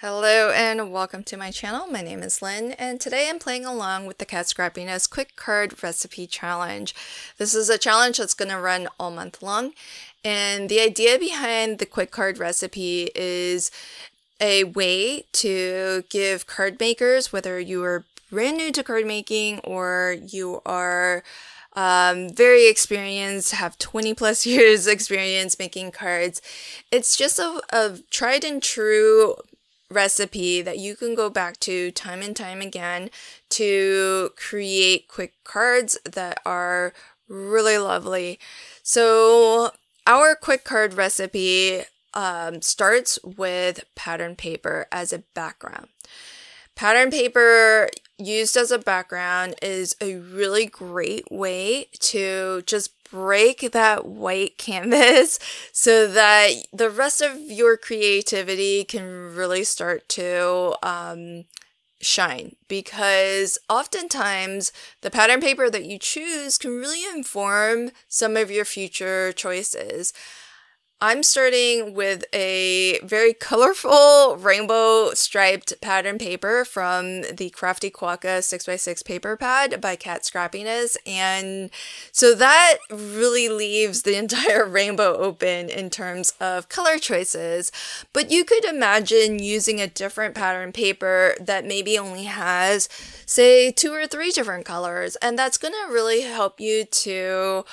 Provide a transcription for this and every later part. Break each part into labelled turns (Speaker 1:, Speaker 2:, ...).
Speaker 1: Hello and welcome to my channel. My name is Lynn and today I'm playing along with the Cat Scrappiness Quick Card Recipe Challenge. This is a challenge that's going to run all month long, and the idea behind the Quick Card Recipe is a way to give card makers, whether you are brand new to card making or you are very experienced, have 20 plus years experience making cards, it's just a tried and true recipe that you can go back to time and time again to create quick cards that are really lovely. So our quick card recipe starts with pattern paper as a background. Pattern paper used as a background is a really great way to just break that white canvas so that the rest of your creativity can really start to shine, because oftentimes the pattern paper that you choose can really inform some of your future choices. I'm starting with a very colorful rainbow striped pattern paper from the Crafty Quokka 6x6 paper pad by Cat Scrappiness, and so that really leaves the entire rainbow open in terms of color choices. But you could imagine using a different pattern paper that maybe only has, say, 2 or 3 different colors, and that's going to really help you to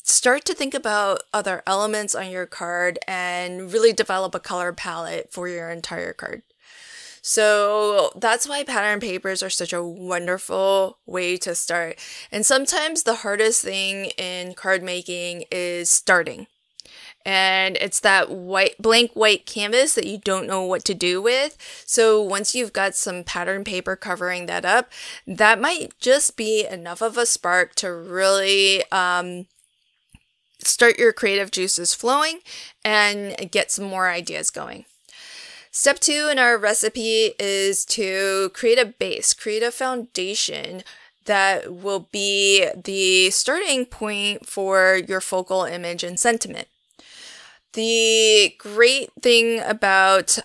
Speaker 1: start to think about other elements on your card and really develop a color palette for your entire card. So that's why pattern papers are such a wonderful way to start. And sometimes the hardest thing in card making is starting. And it's that blank white canvas that you don't know what to do with. So once you've got some pattern paper covering that up, that might just be enough of a spark to really start your creative juices flowing and get some more ideas going. Step 2 in our recipe is to create a base, create a foundation that will be the starting point for your focal image and sentiment. The great thing about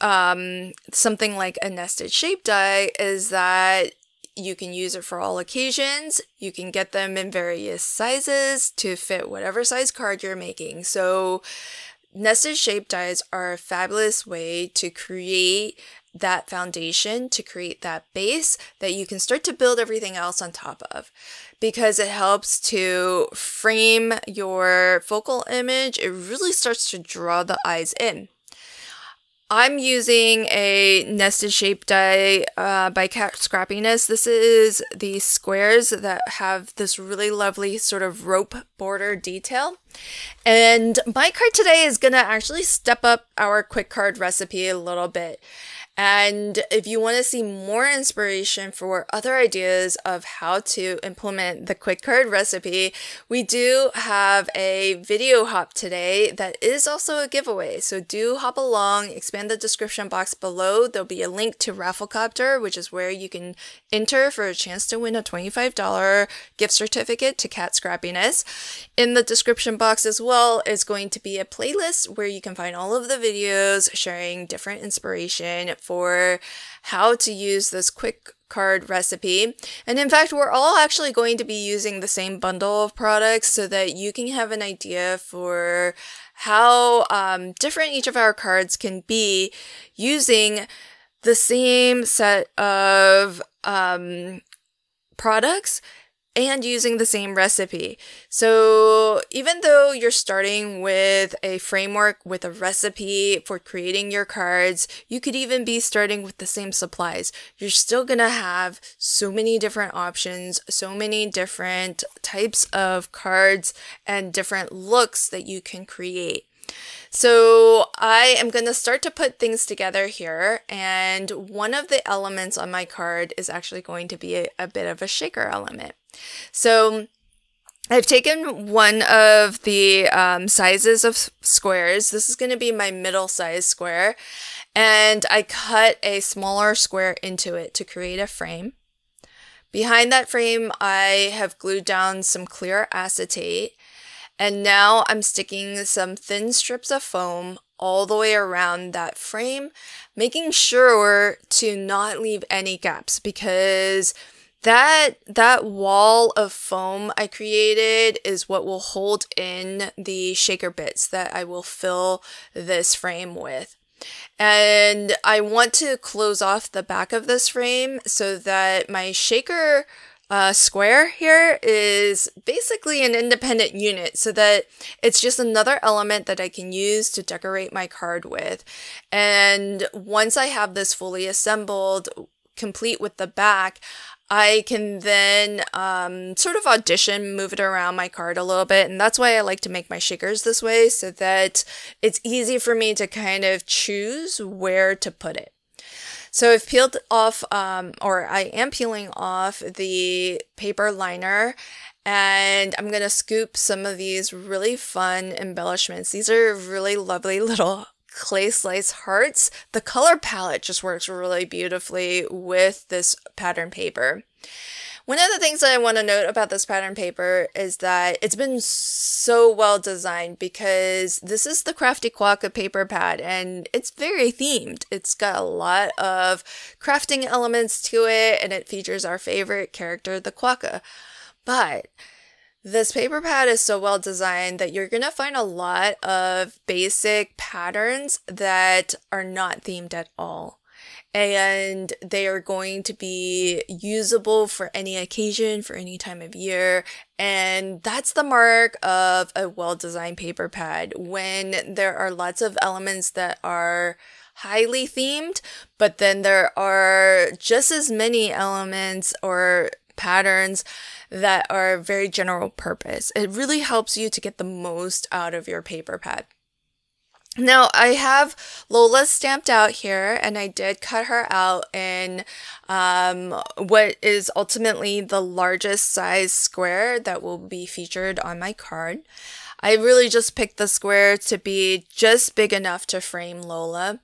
Speaker 1: something like a nested shape die is that you can use it for all occasions. You can get them in various sizes to fit whatever size card you're making. So nested shape dies are a fabulous way to create that foundation, to create that base that you can start to build everything else on top of, because it helps to frame your focal image. It really starts to draw the eyes in. I'm using a nested shape die by Cat Scrappiness. This is the squares that have this really lovely sort of rope border detail. And my card today is going to actually step up our quick card recipe a little bit. And if you want to see more inspiration for other ideas of how to implement the quick card recipe, we do have a video hop today that is also a giveaway. So do hop along, expand the description box below. There'll be a link to Rafflecopter, which is where you can enter for a chance to win a $25 gift certificate to Cat Scrappiness. In the description box as well is going to be a playlist where you can find all of the videos sharing different inspiration for how to use this quick card recipe. And in fact, we're all actually going to be using the same bundle of products so that you can have an idea for how different each of our cards can be using the same set of products and using the same recipe. So even though you're starting with a framework, with a recipe for creating your cards, you could even be starting with the same supplies. You're still gonna have so many different options, so many different types of cards and different looks that you can create. So I am going to start to put things together here, and one of the elements on my card is actually going to be a bit of a shaker element. So I've taken one of the sizes of squares. This is going to be my middle size square, and I cut a smaller square into it to create a frame. Behind that frame, I have glued down some clear acetate. And now I'm sticking some thin strips of foam all the way around that frame, making sure to not leave any gaps, because that wall of foam I created is what will hold in the shaker bits that I will fill this frame with. And I want to close off the back of this frame so that my shaker square here is basically an independent unit, so that it's just another element that I can use to decorate my card with. And once I have this fully assembled, complete with the back, I can then sort of audition, move it around my card a little bit. And that's why I like to make my shakers this way, so that it's easy for me to kind of choose where to put it. So I've peeled off, or I am peeling off the paper liner, and I'm going to scoop some of these really fun embellishments. These are really lovely little clay slice hearts. The color palette just works really beautifully with this pattern paper. One of the things that I want to note about this pattern paper is that it's been so well designed, because this is the Crafty Quokka paper pad and it's very themed. It's got a lot of crafting elements to it, and it features our favorite character, the Quokka. But this paper pad is so well designed that you're going to find a lot of basic patterns that are not themed at all. And they are going to be usable for any occasion, for any time of year. And that's the mark of a well-designed paper pad, when there are lots of elements that are highly themed, but then there are just as many elements or patterns that are very general purpose. It really helps you to get the most out of your paper pad. Now, I have Lola stamped out here, and I did cut her out in what is ultimately the largest size square that will be featured on my card. I really just picked the square to be just big enough to frame Lola.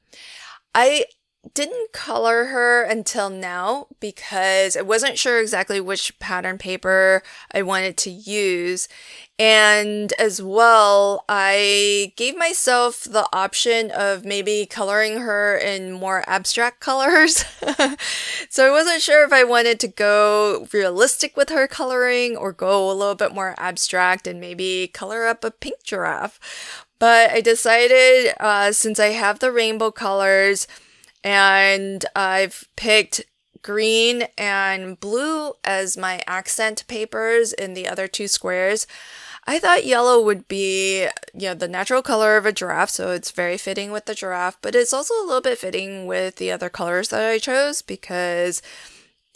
Speaker 1: I didn't color her until now because I wasn't sure exactly which pattern paper I wanted to use. And as well, I gave myself the option of maybe coloring her in more abstract colors. So I wasn't sure if I wanted to go realistic with her coloring or go a little bit more abstract and maybe color up a pink giraffe. But I decided, since I have the rainbow colors, and I've picked green and blue as my accent papers in the other two squares, I thought yellow would be, the natural color of a giraffe, so it's very fitting with the giraffe, but it's also a little bit fitting with the other colors that I chose, because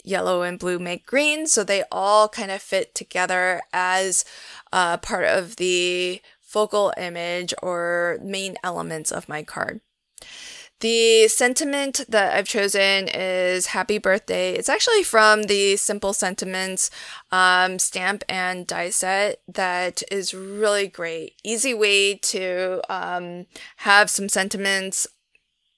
Speaker 1: yellow and blue make green, so they all kind of fit together as part of the focal image or main elements of my card. The sentiment that I've chosen is Happy Birthday. It's actually from the Simple Sentiments stamp and die set that is really great. Easy way to have some sentiments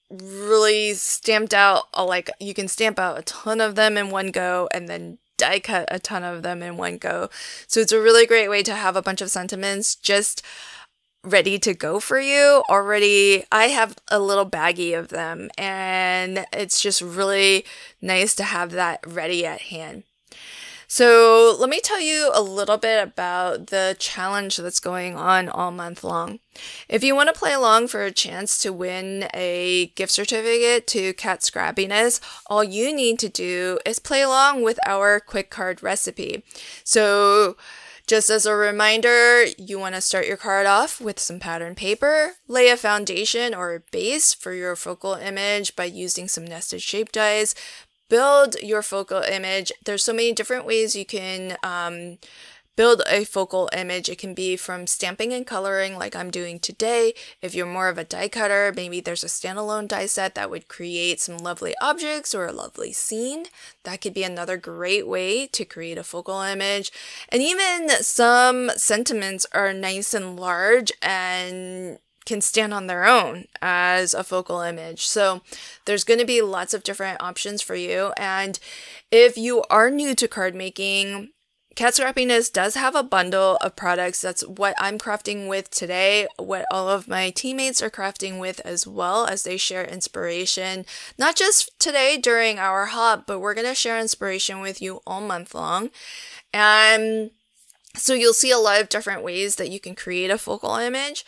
Speaker 1: really stamped out. Like, you can stamp out a ton of them in one go and then die cut a ton of them in one go. So it's a really great way to have a bunch of sentiments just ready to go for you already. I have a little baggie of them, and it's just really nice to have that ready at hand. So let me tell you a little bit about the challenge that's going on all month long. If you want to play along for a chance to win a gift certificate to Cat Scrappiness, all you need to do is play along with our quick card recipe. So just as a reminder, you want to start your card off with some pattern paper, lay a foundation or a base for your focal image by using some nested shape dies, build your focal image. There's so many different ways you can build a focal image. It can be from stamping and coloring like I'm doing today. If you're more of a die cutter, maybe there's a standalone die set that would create some lovely objects or a lovely scene. That could be another great way to create a focal image. And even some sentiments are nice and large and can stand on their own as a focal image. So there's going to be lots of different options for you. And if you are new to card making, Cat Scrappiness does have a bundle of products. That's what I'm crafting with today, what all of my teammates are crafting with as well, as they share inspiration, not just today during our hop, but we're going to share inspiration with you all month long. And so you'll see a lot of different ways that you can create a focal image.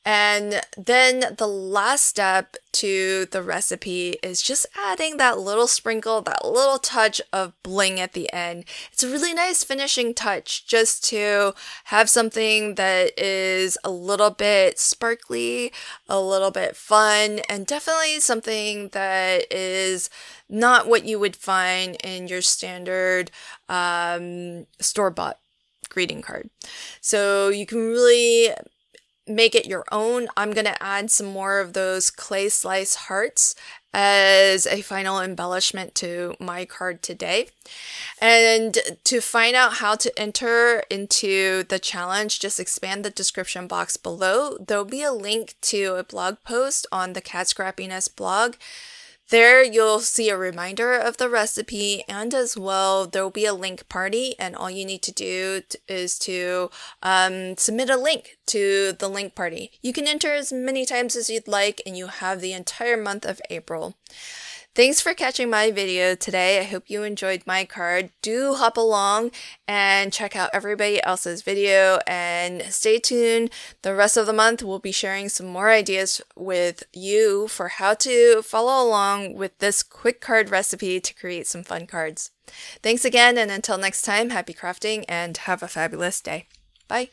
Speaker 1: And then the last step to the recipe is just adding that little sprinkle, that little touch of bling at the end. It's a really nice finishing touch just to have something that is a little bit sparkly, a little bit fun, and definitely something that is not what you would find in your standard store-bought greeting card. So you can really make it your own. I'm going to add some more of those clay slice hearts as a final embellishment to my card today. And to find out how to enter into the challenge, just expand the description box below. There'll be a link to a blog post on the Cat Scrappiness blog. There you'll see a reminder of the recipe, and as well there will be a link party, and all you need to do is to submit a link to the link party. You can enter as many times as you'd like, and you have the entire month of April. Thanks for catching my video today. I hope you enjoyed my card. Do hop along and check out everybody else's video, and stay tuned. The rest of the month we'll be sharing some more ideas with you for how to follow along with this quick card recipe to create some fun cards. Thanks again, and until next time, happy crafting and have a fabulous day. Bye.